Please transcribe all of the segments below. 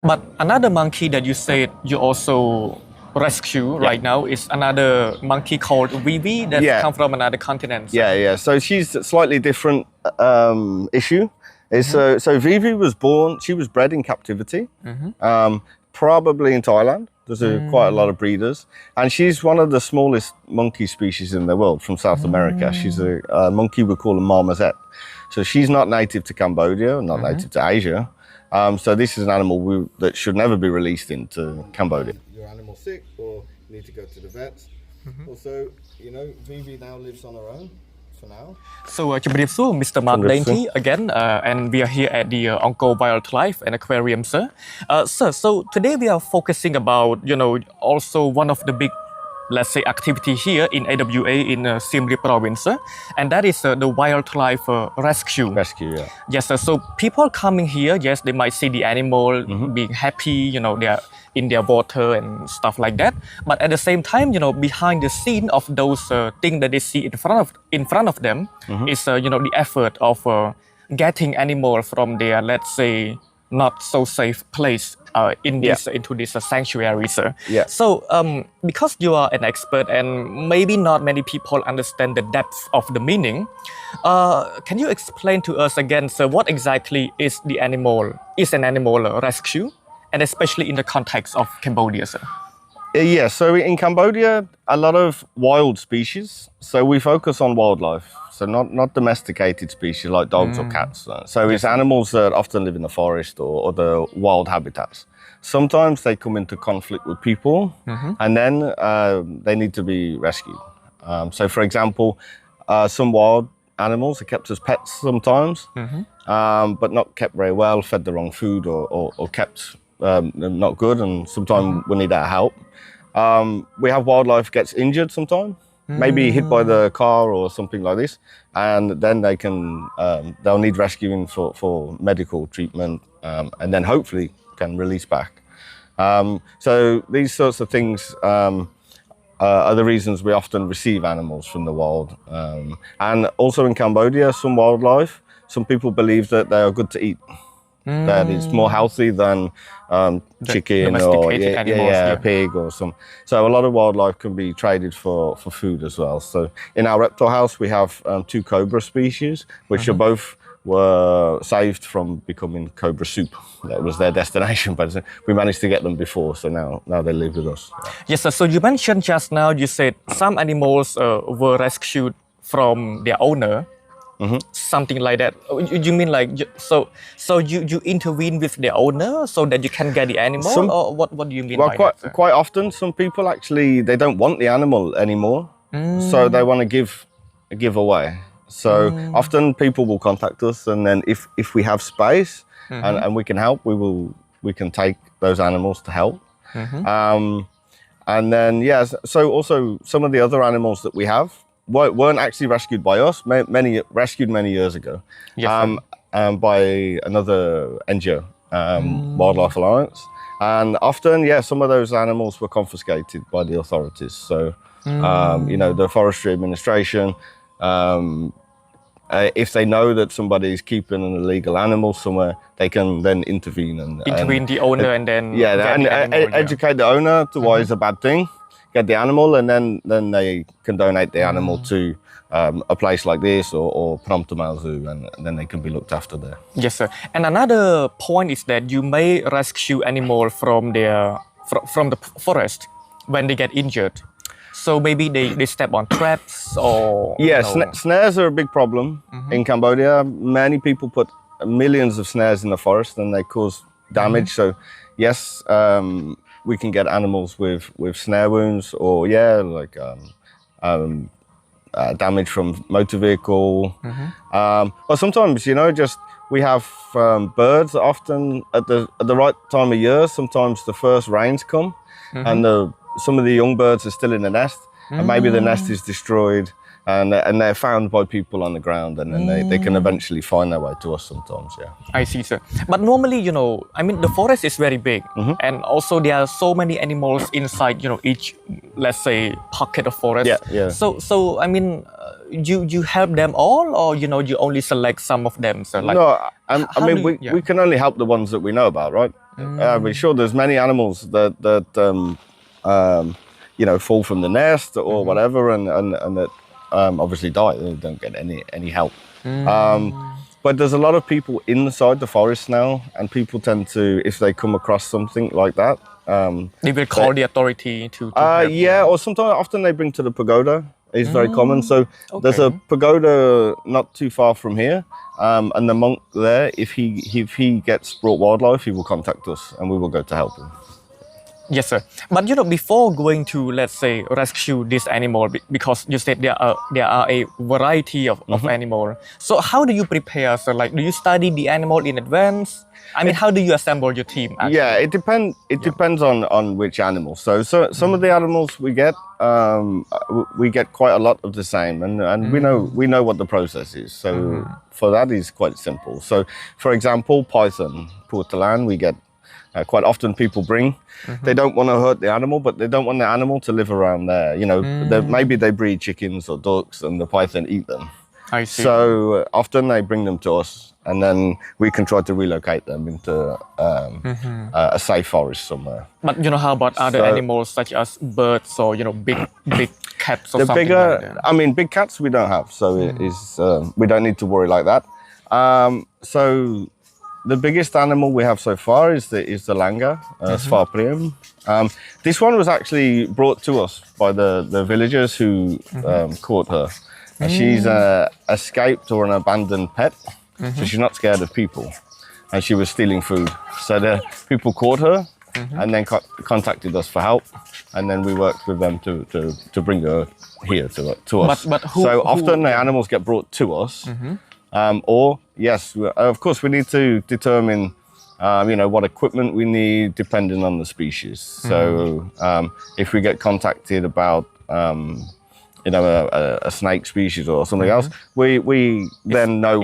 But another monkey that you said you also rescue right now is another monkey called ViVi that come from another continent. Yeah. So she's a slightly different issue. So ViVi was born. She was bred in captivity, probably in Thailand. There's quite a lot of breeders, and she's one of the smallest monkey species in the world from South America. She's a monkey we call a marmoset. So she's not native to Cambodia, not native to Asia. So this is an animal that should never be released into Cambodia. Your animal's sick or you need to go to the vets. Also, ViVi now lives on her own for now. So, Mr. Mark Dainty again, and we are here at the Angkor Wildlife and Aquarium, sir. Sir, so today we are focusing about, also one of the big, let's say, activity here in AWA in SIEM REAP province, and that is the wildlife rescue. Yeah. Yes, sir. So people coming here, yes, they might see the animal being happy, they are in their water and stuff like that. But at the same time, behind the scene of those things that they see in front of them is, the effort of getting animal from their, let's say, not so safe place into this sanctuary, sir. Yeah. So because you are an expert and maybe not many people understand the depth of the meaning, can you explain to us again, sir, what exactly is an animal rescue, and especially in the context of Cambodia, sir? Yeah, so in Cambodia, a lot of wild species. So we focus on wildlife, so not domesticated species like dogs or cats. So it's animals that often live in the forest or the wild habitats. Sometimes they come into conflict with people, and then they need to be rescued. So for example, some wild animals are kept as pets sometimes, but not kept very well, fed the wrong food or kept not good, and sometimes we need our help. We have wildlife gets injured sometimes, maybe hit by the car or something like this, and then they'll need rescuing for medical treatment, and then hopefully can release back. So these sorts of things are the reasons we often receive animals from the wild. And also in Cambodia, some people believe that they are good to eat. That it's more healthy than chicken or a pig or some. So a lot of wildlife can be traded for food as well. So in our reptile house, we have 2 cobra species, which are both were saved from becoming cobra soup. That was their destination, but we managed to get them before, so now they live with us. Yes, sir. So you mentioned just now, you said some animals were rescued from their owner. Something like that. You mean like so you intervene with the owner so that you can get the animal, or what do you mean? Well, quite often some people actually they don't want the animal anymore, so they want to give away. So often people will contact us, and then if we have space and we can help, we can take those animals to help. And then so also some of the other animals that we have weren't actually rescued by us. Rescued many years ago, by another NGO, Wildlife Alliance. And often, some of those animals were confiscated by the authorities. So, the Forestry Administration, if they know that somebody is keeping an illegal animal somewhere, they can then intervene and the owner and then educate the owner to why it's a bad thing. Get the animal, and then they can donate the animal to a place like this or Phnom Thephet Zoo, and then they can be looked after there. Yes, sir. And another point is that you may rescue animal from the forest when they get injured. So maybe they step on traps or... Snares are a big problem in Cambodia. Many people put millions of snares in the forest and they cause damage. So yes, we can get animals with snare wounds or damage from motor vehicle. Or sometimes, we have birds often at the right time of year. Sometimes the first rains come and some of the young birds are still in the nest, and maybe the nest is destroyed, and they're found by people on the ground, and then they can eventually find their way to us sometimes. Yeah. I see, sir. But normally, I mean, the forest is very big, and also there are so many animals inside, each, let's say, pocket of forest. Yeah, yeah. So I mean, you help them all, or you only select some of them, sir? Like, No, I how mean, do you- we can only help the ones that we know about, right? We're sure there's many animals that fall from the nest or whatever, and that obviously die. They don't get any help. But there's a lot of people inside the forest now, and people tend to, if they come across something like that, they will call the authority to help yeah, or sometimes often they bring to the pagoda. It's very common. So there's a okay. pagoda not too far from here, and the monk there, if he gets brought wildlife, he will contact us, and we will go to help him. Yes, sir. But before going to, let's say, rescue this animal, because you said there are a variety of animal. So how do you prepare, sir? Like, do you study the animal in advance? I mean, how do you assemble your team? Actually? Yeah, it depends on which animal. So some of the animals we get quite a lot of the same, and we know what the process is. So for that is quite simple. So for example, python, portolan, we get. Quite often people bring, they don't want to hurt the animal, but they don't want the animal to live around there. Maybe they breed chickens or ducks and the python eat them. I see. So often they bring them to us, and then we can try to relocate them into a safe forest somewhere. But how about other animals such as birds or big cats or The something bigger, like that? I mean, big cats we don't have, so it is we don't need to worry like that. So the biggest animal we have so far is the langur, Svarprium. This one was actually brought to us by the villagers who caught her. She's escaped or an abandoned pet, so she's not scared of people, and she was stealing food. So the people caught her and then contacted us for help, and then we worked with them to bring her here to us. But so often the animals get brought to us. Or yes, of course we need to determine, what equipment we need depending on the species. So if we get contacted about, a snake species or something else, we then know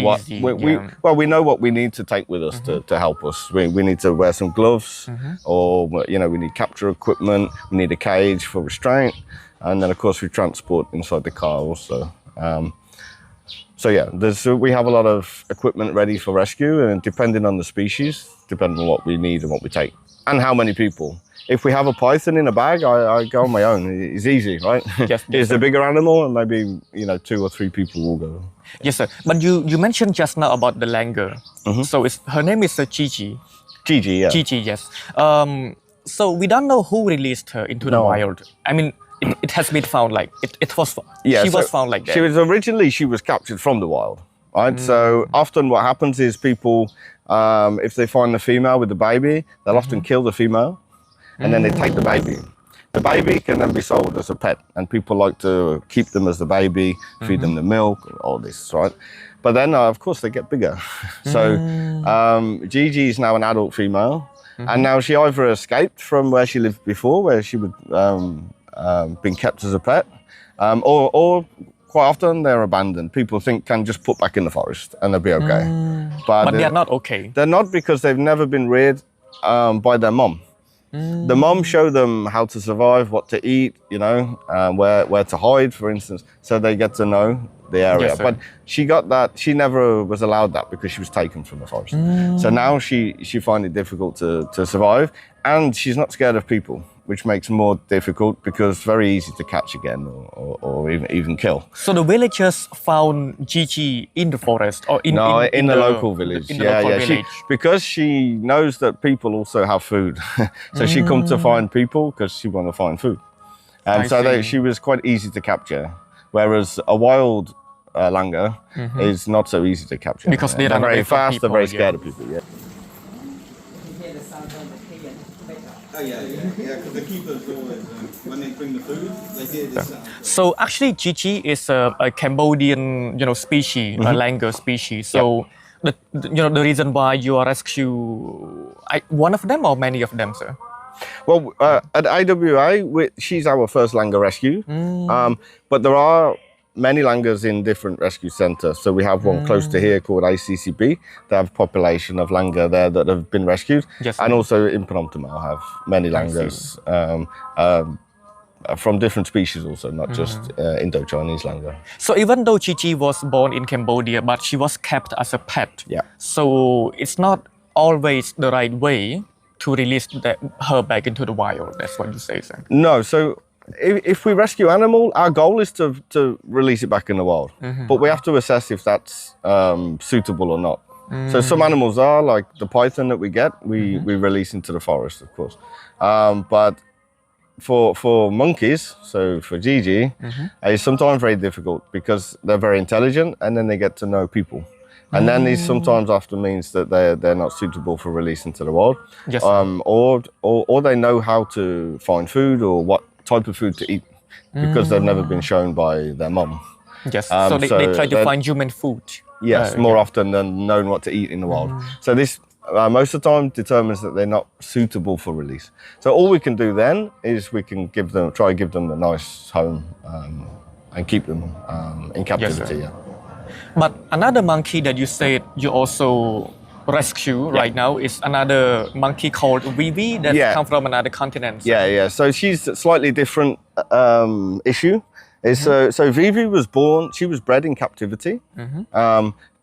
we know what we need to take with us to help us. We need to wear some gloves, or we need capture equipment. We need a cage for restraint, and then of course we transport inside the car also. So yeah, we have a lot of equipment ready for rescue, and depending on the species, depending on what we need and what we take, and how many people. If we have a python in a bag, I go on my own. It's easy, right? Yes, It's a bigger animal, and maybe 2 or 3 people will go. Yes, sir. But you mentioned just now about the langur. So her name is GiGi. GiGi, yeah. GiGi, yes. So we don't know who released her into the wild. I mean, it has been found like she was found like that. She was captured from the wild, right? So often what happens is people, if they find the female with the baby, they'll often kill the female, and then they take the baby. The baby can then be sold as a pet, and people like to keep them as the baby, feed them the milk, all this, right? But then, of course, they get bigger. So Gigi is now an adult female, and now she either escaped from where she lived before, where she would been kept as a pet, or quite often they're abandoned. People can just put back in the forest and they'll be okay. But they're not okay. They're not, because they've never been reared by their mom. The mom showed them how to survive, what to eat, where to hide, for instance, so they get to know the area. Yes, but she never was allowed that because she was taken from the forest. So now she find it difficult to survive, and she's not scared of people, which makes it more difficult because it's very easy to catch again or even kill. So the villagers found Gigi in the forest, or in the local village. In the local village. Because she knows that people also have food, so she comes to find people because she want to find food, and she was quite easy to capture. Whereas a wild langur is not so easy to capture because they're very fast. People, they're very scared of people. Yeah. Oh yeah, because the keepers always, when they bring the food, they hear this sound. So actually, Gigi is a Cambodian, species, a langur species. So the reason why you are rescue one of them or many of them, sir? Well, at IWA, she's our first langur rescue, but there are many langurs in different rescue centres. So we have one close to here called ACCB. They have a population of langur there that have been rescued. Yes, and sir. also in Phnom Penh have many langurs from different species also, not just Indo-Chinese langur. So even though Gigi was born in Cambodia, but she was kept as a pet. Yeah. So it's not always the right way to release her back into the wild. That's what you say, sir. No, so if we rescue animal, our goal is to release it back in the wild. But we have to assess if that's suitable or not. So some animals are, like the python that we get, we release into the forest, of course. But for monkeys, so for Gigi, it's sometimes very difficult because they're very intelligent and then they get to know people. And then this sometimes often means that they're not suitable for release into the wild. Yes. Or they know how to find food or what type of food to eat because they've never been shown by their mom. Yes. So they try to find human food. Yes, more often than known what to eat in the wild. So this most of the time determines that they're not suitable for release. So all we can do then is we can try give them a nice home and keep them in captivity. Yes, but another monkey that you said you also rescue right now is another monkey called ViVi that come from another continent. So. Yeah. So she's a slightly different issue. So ViVi was born, she was bred in captivity,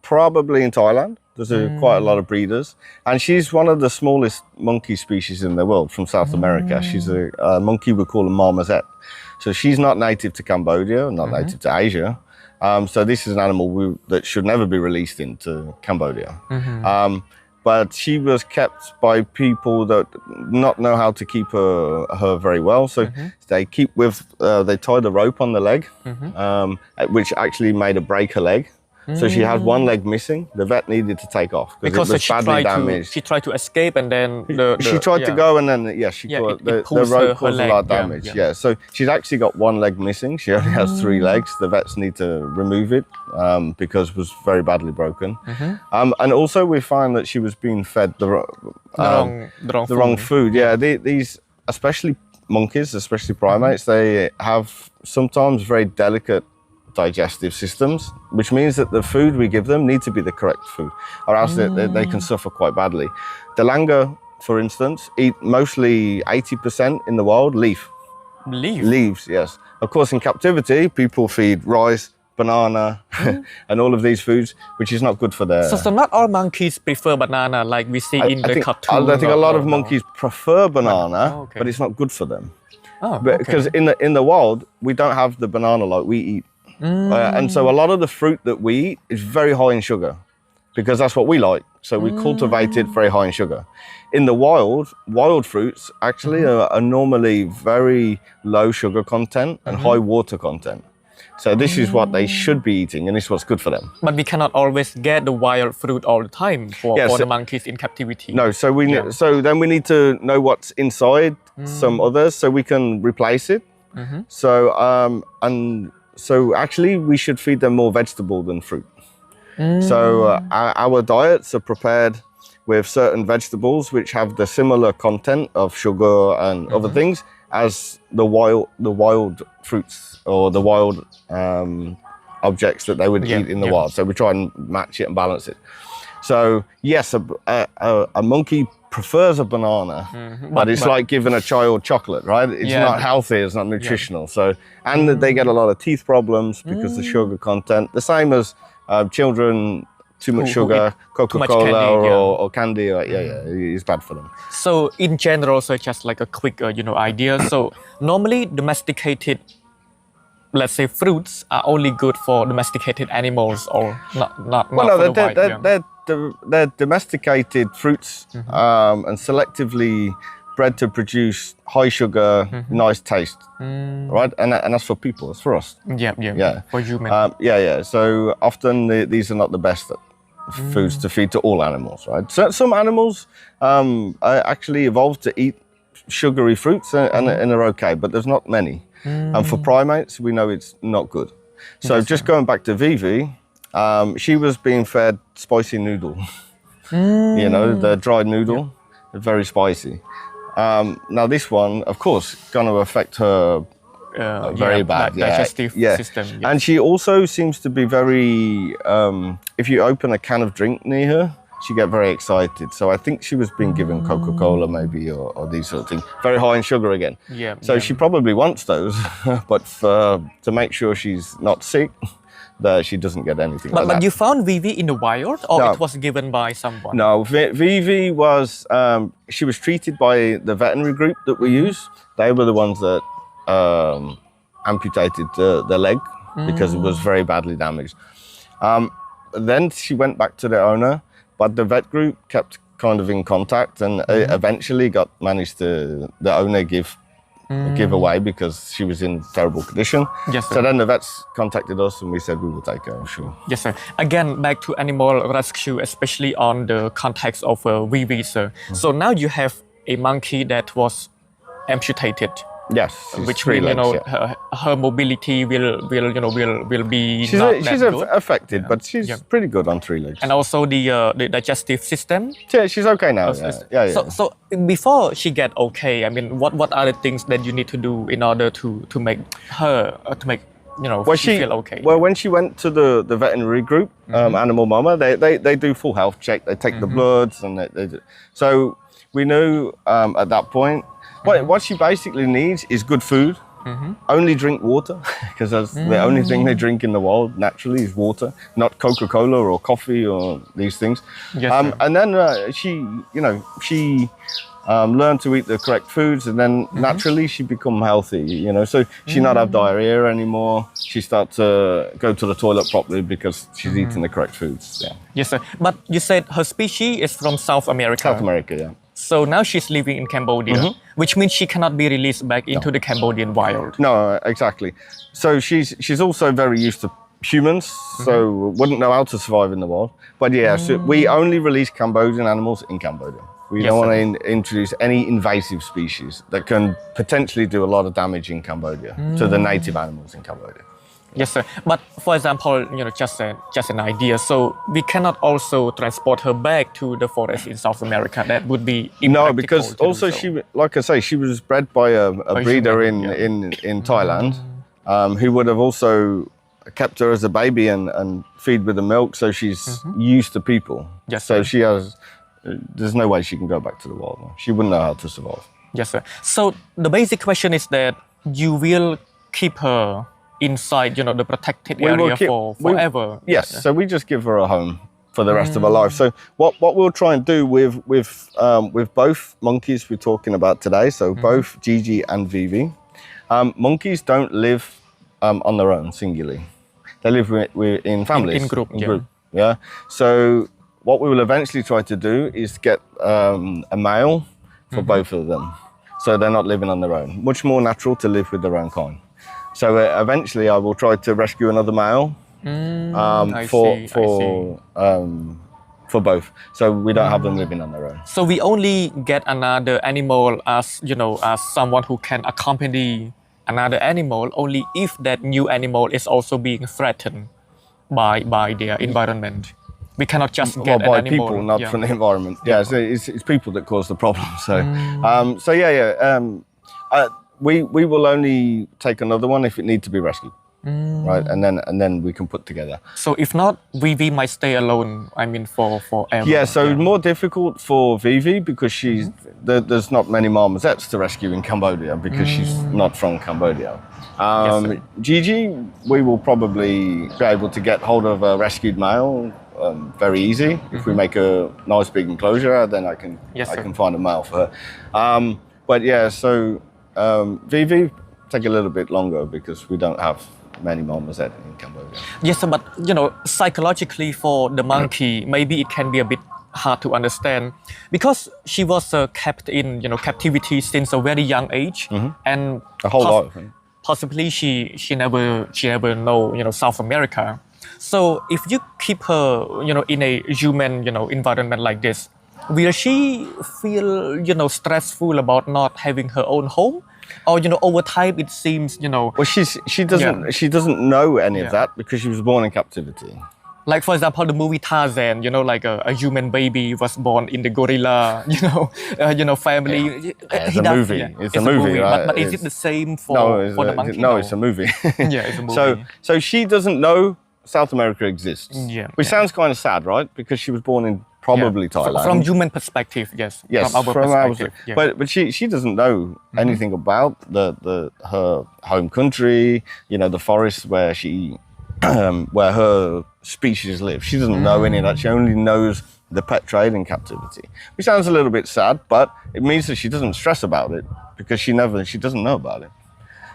probably in Thailand. There's quite a lot of breeders. And she's one of the smallest monkey species in the world from South America. She's a monkey we call a marmoset. So she's not native to Cambodia, not native to Asia. So this is an animal that should never be released into Cambodia. But she was kept by people that not know how to keep her very well. So they tie the rope on the leg, which actually made her break her leg. So she had one leg missing. The vet needed to take off because it was badly damaged. She tried to escape and then she tried to go and then the rope caused a lot of damage. Yeah. So she's actually got one leg missing. She only has 3 legs. The vets need to remove it because it was very badly broken. And also we find that she was being fed the wrong food. Yeah, these especially monkeys, especially primates, they have sometimes very delicate digestive systems, which means that the food we give them needs to be the correct food, or else they can suffer quite badly. The langur, for instance, eat mostly 80% in the wild leaves. Yes, of course in captivity people feed rice, banana, and all of these foods, which is not good for their. So not all monkeys prefer banana like we see in the cartoon. I think a lot of monkeys prefer banana, but it's not good for them. Because in the wild we don't have the banana like we eat. And so a lot of the fruit that we eat is very high in sugar because that's what we like. So we cultivate it very high in sugar. In the wild fruits actually are normally very low sugar content and high water content. So this is what they should be eating and this is what's good for them. But we cannot always get the wild fruit all the time for the monkeys in captivity. No, so then we need to know what's inside some others so we can replace it. So actually we should feed them more vegetable than fruit. So our diets are prepared with certain vegetables which have the similar content of sugar and other things as the wild fruits or the wild objects that they would eat in the wild. So we try and match it and balance it. So yes, a monkey prefers a banana, but it's like giving a child chocolate, right? It's not healthy, it's not nutritional. So, and they get a lot of teeth problems because of the sugar content. The same as children, too much sugar, Coca-Cola or candy, it's bad for them. So in general, so just like a quick, idea. So normally domesticated, let's say fruits are only good for domesticated animals or not well, for the wild. They're domesticated fruits and selectively bred to produce high sugar, nice taste, right? And that's for people, it's for us. Yeah. For humans. So often these are not the best foods to feed to all animals, right? So some animals actually evolved to eat sugary fruits and are okay, but there's not many. And for primates, we know it's not good. So just going back to ViVi, she was being fed spicy noodle, the dried noodle, very spicy. Now this one, of course, going to affect her very bad digestive system. Yes. And she also seems to be very, if you open a can of drink near her, she get very excited. So I think she was being given Coca-Cola maybe or these sort of things. Very high in sugar again. Yeah. So she probably wants those, but to make sure she's not sick, that she doesn't get anything like that. But you found ViVi in the wild, or No. it was given by someone? No, ViVi was, she was treated by the veterinary group that we use. They were the ones that amputated the leg because it was very badly damaged. Then she went back to the owner, but the vet group kept kind of in contact and eventually managed to, the owner give away because she was in terrible condition. Yes, sir. So then the vets contacted us and we said we will take her, I'm sure. Yes, sir. Again, back to animal rescue, especially on the context of ViVi, sir. So now you have a monkey that was amputated. Yes, she's Which three means legs, yeah. her mobility will be She's, not she's that good. affected, but she's pretty good on three legs. And also the digestive system. Yeah, she's okay now. Yeah. So before she get okay, I mean, what are the things that you need to do in order to make her she feel okay? Well, when she went to the veterinary group, Animal Mama, they do full health check. They take the bloods and they do. So we knew at that point. What she basically needs is good food. Only drink water, because that's the only thing they drink in the wild naturally is water, not Coca-Cola or coffee or these things. Yes, and then she learned to eat the correct foods, and then naturally she become healthy. So she not have diarrhea anymore. She start to go to the toilet properly because she's eating the correct foods. Yeah. Yes, sir. But you said her species is from South America. South America, yeah. So now she's living in Cambodia, which means she cannot be released back into the Cambodian wild. No, exactly. So she's also very used to humans, so wouldn't know how to survive in the wild. But yeah, so we only release Cambodian animals in Cambodia. We don't want to introduce any invasive species that can potentially do a lot of damage in Cambodia to the native animals in Cambodia. Yes, sir. But for example, just an idea. So we cannot also transport her back to the forest in South America. That would be impractical. No, because also she, like I say, she was bred by a breeder in Thailand, who would have also kept her as a baby and feed with the milk. So she's used to people. Yes, so sir. she has. There's no way she can go back to the wild. She wouldn't know how to survive. Yes, sir. So the basic question is that you will keep her inside, the protected area for forever. Yes. So we just give her a home for the rest of her life. So what we'll try and do with both monkeys we're talking about today, so both GiGi and ViVi, monkeys don't live on their own singularly. They live in families. In group. Yeah. So what we will eventually try to do is get a male for both of them, so they're not living on their own. Much more natural to live with their own kind. So eventually, I will try to rescue another male for both, so we don't have them living on their own. So we only get another animal as as someone who can accompany another animal only if that new animal is also being threatened by their environment. We cannot just get by an animal. people, not from the environment. Yeah, so it's people that cause the problem. So, we will only take another one if it needs to be rescued, right? And then we can put together. So if not, ViVi might stay alone. I mean, for forever. Yeah, so more difficult for ViVi because there's not many marmosets to rescue in Cambodia because she's not from Cambodia. GiGi, we will probably be able to get hold of a rescued male very easy. If we make a nice big enclosure, then I can find a male for her. But yeah, so ViVi take a little bit longer because we don't have many marmoset in Cambodia. Yes, but psychologically for the monkey, maybe it can be a bit hard to understand because she was kept in captivity since a very young age, and a whole life. Possibly she never know South America. So if you keep her in a human environment like this, will she feel stressful about not having her own home, or over time it seems Well, she doesn't know any of that because she was born in captivity. Like for example, the movie Tarzan, like a human baby was born in the gorilla, family. It's a movie. Yeah, It's a movie, right? But is it the same for the monkey? No, it's a movie. Yeah, it's a movie. So she doesn't know South America exists. Yeah, which sounds kind of sad, right? Because she was born in probably Thailand. From human perspective, yes. Yes, from our perspective. Yeah. But she doesn't know anything about her home country. The forests where where her species live. She doesn't know any of that. She only knows the pet trade in captivity, which sounds a little bit sad, but it means that she doesn't stress about it because she doesn't know about it.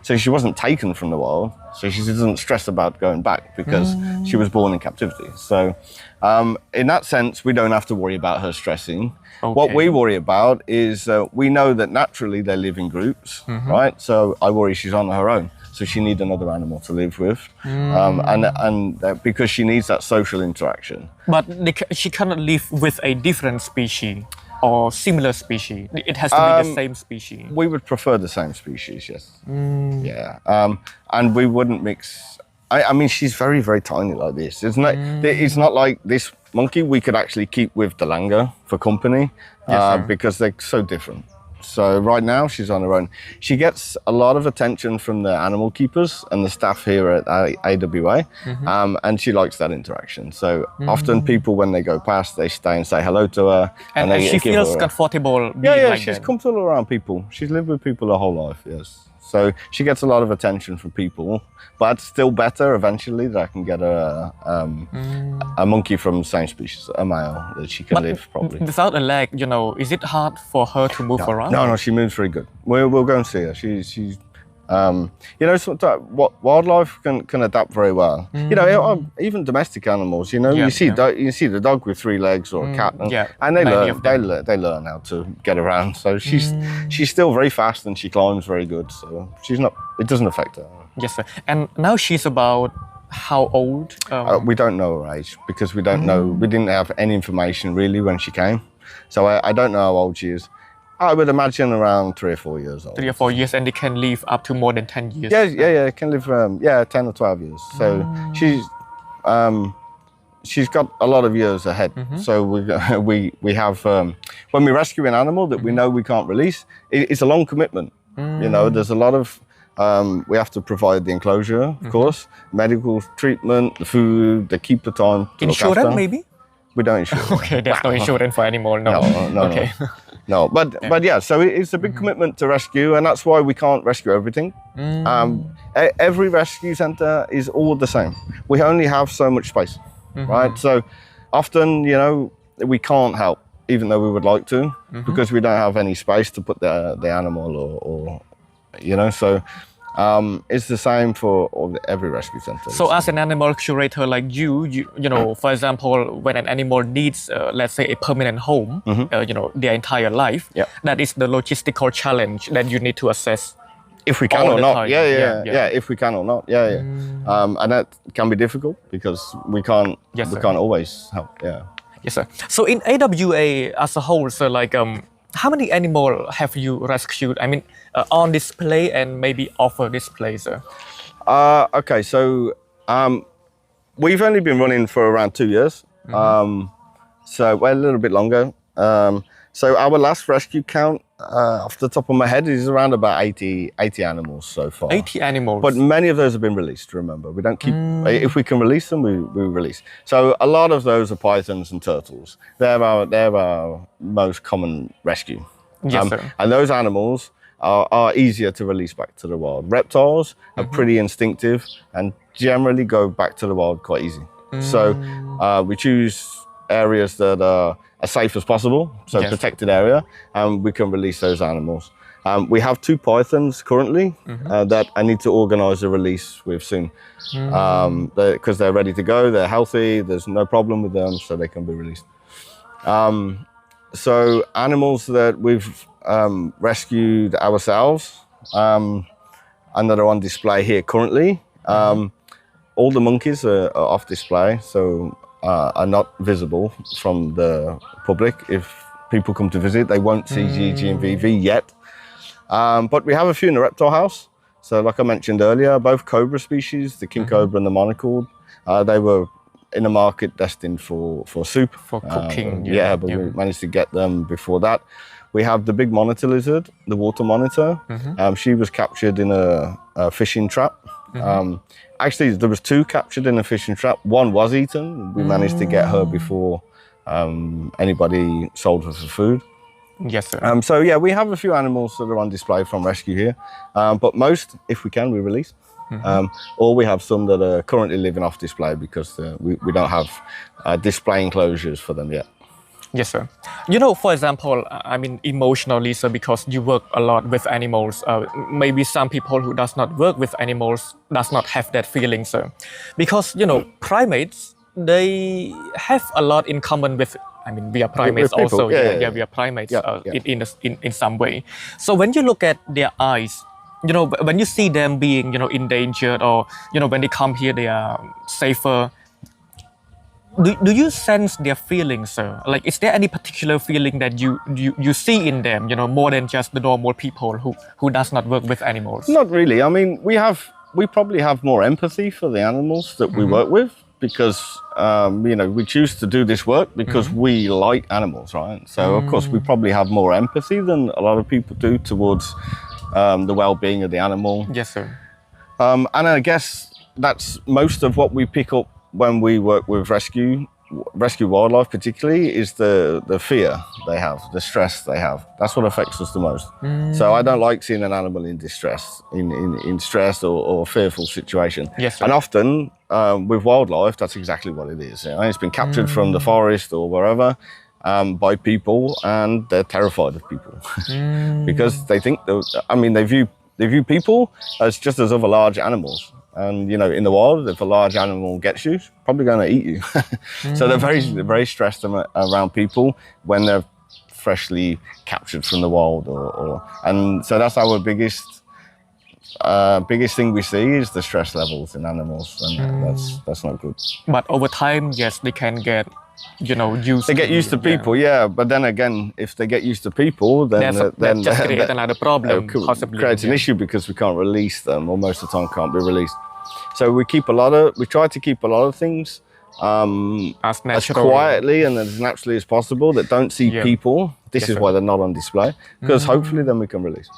So she wasn't taken from the wild, so she doesn't stress about going back because she was born in captivity. So in that sense, we don't have to worry about her stressing. Okay. What we worry about is we know that naturally they live in groups, right? So I worry she's on her own. So she needs another animal to live with, and because she needs that social interaction. But she cannot live with a different species or similar species. It has to be the same species. We would prefer the same species, yes. Yeah, and we wouldn't mix. I mean, she's very, very tiny like this. It's not like this monkey we could actually keep with the langur for company because they're so different. So right now she's on her own. She gets a lot of attention from the animal keepers and the staff here at AWA, and she likes that interaction. So often people, when they go past, they stay and say hello to her. And she feels comfortable being like she's that. Comfortable around people. She's lived with people her whole life, yes. So she gets a lot of attention from people, but still better eventually that I can get her a monkey from the same species, a male, that she can live probably. Without a leg, is it hard for her to move around? No, she moves very good. We'll go and see her. She's wildlife can adapt very well. Even domestic animals. You see the dog with 3 legs or a cat, and they learn how to get around. So she's still very fast and she climbs very good. So it doesn't affect her. Yes, sir. And now she's about how old? We don't know her age because we don't know. We didn't have any information really when she came, so I don't know how old she is. I would imagine around 3 or 4 years old. 3 or 4 years, and they can live up to more than 10 years. Yeah, can live 10 or 12 years. So she's got a lot of years ahead. So we have when we rescue an animal that we know we can't release, it's a long commitment. There's a lot of we have to provide the enclosure, of course, medical treatment, the food, the keep the time. Insurance, maybe? We don't insure. Okay, there's no insurance for animal. No. Okay. No, but yeah, so it's a big commitment to rescue, and that's why we can't rescue everything. Every rescue center is all the same. We only have so much space, right? So often, we can't help, even though we would like to, because we don't have any space to put the animal or so. It's the same for every rescue center. So as an animal curator like you for example, when an animal needs, let's say, a permanent home, their entire life, that is the logistical challenge that you need to assess. If we can or not, if we can or not, and that can be difficult because we can't always help, Yes, sir. So in AWA as a whole, so how many animals have you rescued? I mean, on display and maybe off display, sir? Okay, so we've only been running for around 2 years, so a little bit longer. So our last rescue count, off the top of my head, is around about 80 animals so far. 80 animals. But many of those have been released, remember. We don't keep, if we can release them, we release. So a lot of those are pythons and turtles. They're our most common rescue. Yes, sir. And those animals are easier to release back to the wild. Reptiles are pretty instinctive and generally go back to the wild quite easy. So we choose areas that are as safe as possible, so protected area, and we can release those animals. We have 2 pythons currently that I need to organise a release with soon, because they're ready to go, they're healthy, there's no problem with them, so they can be released. So animals that we've rescued ourselves and that are on display here currently, all the monkeys are off display, so are not visible from the public. If people come to visit, they won't see GiGi and ViVi yet. But we have a few in the reptile house. So like I mentioned earlier, both cobra species, the king cobra and the monocled, they were in a market destined for soup. For cooking, But we managed to get them before that. We have the big monitor lizard, the water monitor. She was captured in a fishing trap. Actually, there was 2 captured in a fishing trap. One was eaten. We managed to get her before anybody sold her for food. Yes, sir. So yeah, we have a few animals that are on display from rescue here, but most, if we can, we release. Or we have some that are currently living off display because we don't have display enclosures for them yet. Yes, sir. You know, for example, I mean, emotionally, sir, because you work a lot with animals, maybe some people who does not work with animals does not have that feeling, sir. Because, you know, primates, they have a lot in common with, I mean, we are primates with people. also. We are primates in some way. So when you look at their eyes, you know, when you see them being, you know, endangered or, you know, when they come here, they are safer. Do you sense their feelings, sir? Like, is there any particular feeling that you see in them, you know, more than just the normal people who does not work with animals? Not really. I mean, we probably have more empathy for the animals that we work with because, you know, we choose to do this work because we like animals, right? So, of course, we probably have more empathy than a lot of people do towards the well-being of the animal. Yes, sir. And I guess that's most of what we pick up when we work with rescue wildlife particularly, is the fear they have, the stress they have. That's what affects us the most. So I don't like seeing an animal in distress, in stress or fearful situation. Yes, sir. And often with wildlife, that's exactly what it is. You know, it's been captured from the forest or wherever by people, and they're terrified of people because they think, they view people as just as other large animals. And, you know, in the wild, if a large animal gets you, it's probably going to eat you. So they're very stressed around people when they're freshly captured from the wild. And so that's our biggest thing we see is the stress levels in animals. And that's not good. But over time, yes, they can get, you know, used They get used to people, but then again, if they get used to people, then that just creates another problem, possibly. Creates an issue because we can't release them, or most of the time can't be released. So we try to keep a lot of things as quietly and as naturally as possible that don't see people. This is why they're not on display, because hopefully then we can release.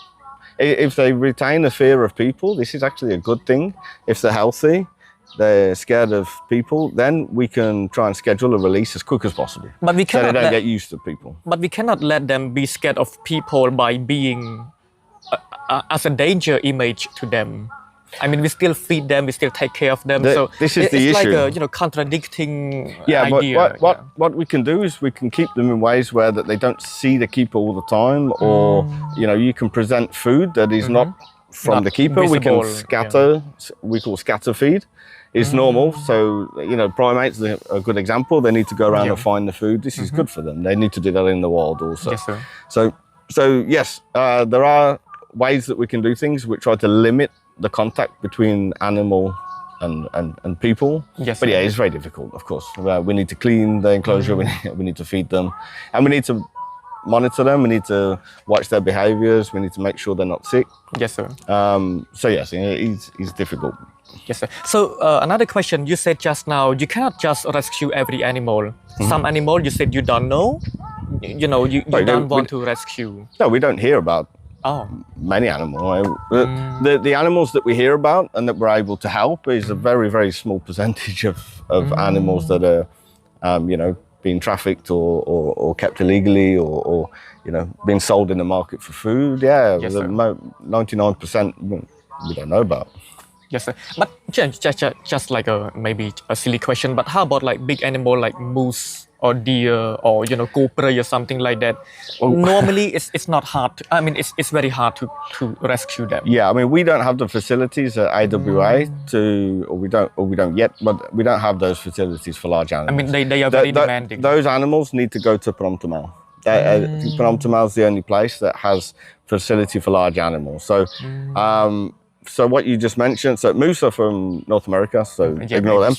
If they retain the fear of people, this is actually a good thing. If they're healthy, they're scared of people, then we can try and schedule a release as quick as possible. But we cannot so they don't get used to people. But we cannot let them be scared of people by being as a danger image to them. I mean, we still feed them, we still take care of them. So this is the issue. It's like a contradicting idea. But what we can do is we can keep them in ways where that they don't see the keeper all the time, or you know, you can present food that is not from Not the keeper. visible, We can scatter. We call scatter feed. It's normal. So, you know, primates are a good example. They need to go around and find the food. This is good for them. They need to do that in the wild also. Yes, sir. So yes, there are ways that we can do things. We try to limit the contact between animal and people. Yes, but yeah, it's very difficult, of course. We need to clean the enclosure. We need to feed them, and we need to monitor them. We need to watch their behaviors. We need to make sure they're not sick. Yes, sir. So yes, it's difficult. Yes, sir. So another question, you said just now, you cannot just rescue every animal. Some animal you said you don't know, you know, you don't want to rescue. No, we don't hear about many animals. The animals that we hear about and that we're able to help is a very, very small percentage of animals that are, you know, being trafficked or kept illegally or you know, being sold in the market for food. Yeah, yes, 99% we don't know about. Yes, sir. But just like maybe a silly question, but how about like big animal like moose or deer or, you know, cobra or something like that? Normally it's not hard. It's very hard to rescue them. Yeah, I mean, we don't have the facilities at AWA or we don't yet, but we don't have those facilities for large animals. I mean, they are very demanding. Those animals need to go to Phnom Penh. Phnom Penh is the only place that has facility for large animals. So, so what you just mentioned, so moose are from North America, so ignore them.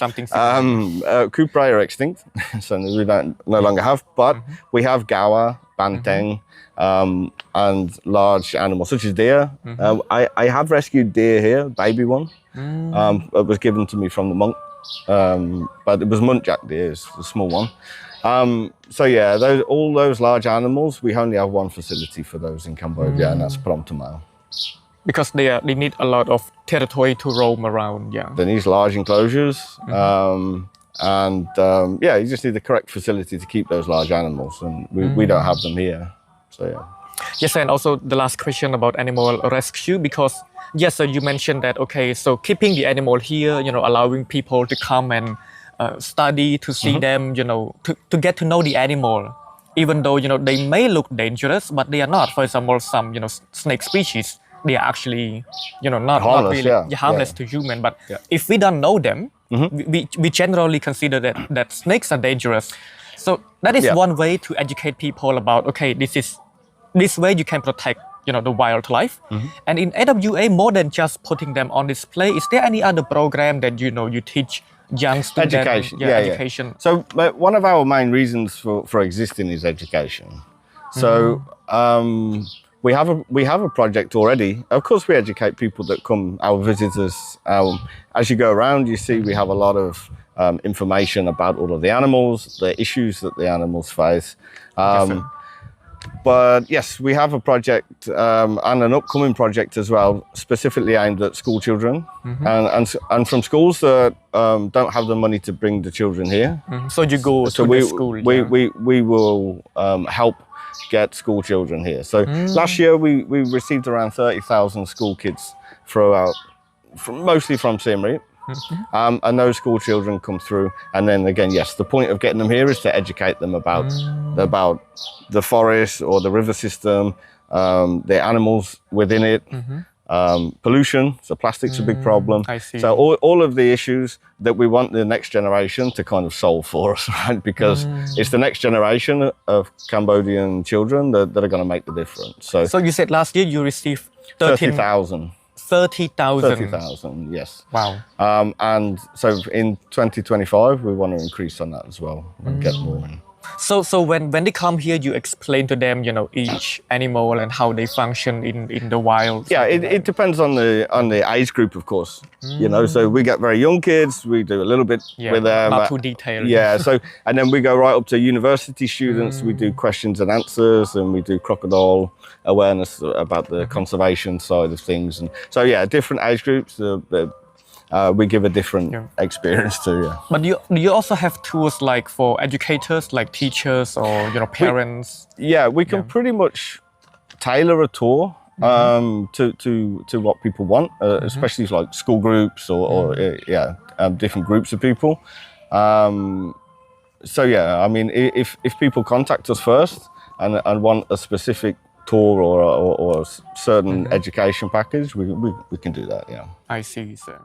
Cupra are extinct, so we no longer have, but we have gawa, banteng, and large animals such as deer. I have rescued deer here, baby one. It was given to me from the monk but it was muntjac deers, the small one. So yeah, all those large animals, we only have one facility for those in Cambodia, and that's Phnom Thephain. Because they need a lot of territory to roam around. Yeah. They need large enclosures, yeah, you just need the correct facility to keep those large animals, and we don't have them here. So yeah. Yes, and also the last question about animal rescue, because yes, so you mentioned that, okay, so keeping the animal here, allowing people to come and study, to see them, to get to know the animal, even though, they may look dangerous, but they are not. For example, some, snake species, they are actually, not Harmless, really harmless to human. But if we don't know them, we generally consider that snakes are dangerous. So that is one way to educate people about, okay, this way you can protect, the wildlife. And in AWA, more than just putting them on display, is there any other program that, you teach young students? Education, education. So one of our main reasons for existing is education. So we have a project already. Of course, we educate people that come, our visitors. As you go around, you see we have a lot of information about all of the animals, the issues that the animals face. But yes, we have a project and an upcoming project as well, specifically aimed at school children and from schools that don't have the money to bring the children here. So you go to the school. We will help get school children here. So last year we received around 30,000 school kids mostly from SIEM REAP. And those school children come through, and then again, yes, the point of getting them here is to educate them about the forest or the river system, the animals within it, pollution. So plastic's a big problem. I see. So all of the issues that we want the next generation to kind of solve for us, right? Because it's the next generation of Cambodian children that are going to make the difference. So you said last year you received 30,000. 30,000. Yes. Wow. And so in 2025, we want to increase on that as well and get more in. So when they come here, you explain to them, each animal and how they function in the wild. Yeah, it depends on the age group, of course. So we get very young kids. We do a little bit with them. Not too detailed. Yeah. So and then we go right up to university students. We do questions and answers, and we do crocodile awareness about the conservation side of things. And so yeah, different age groups. We give a different experience too. Yeah. But do you also have tools like for educators, like teachers or parents? We can pretty much tailor a tour to what people want, especially like school groups or different groups of people. So yeah, I mean, if people contact us first and want a specific tour or a certain education package, we can do that. Yeah. I see, sir.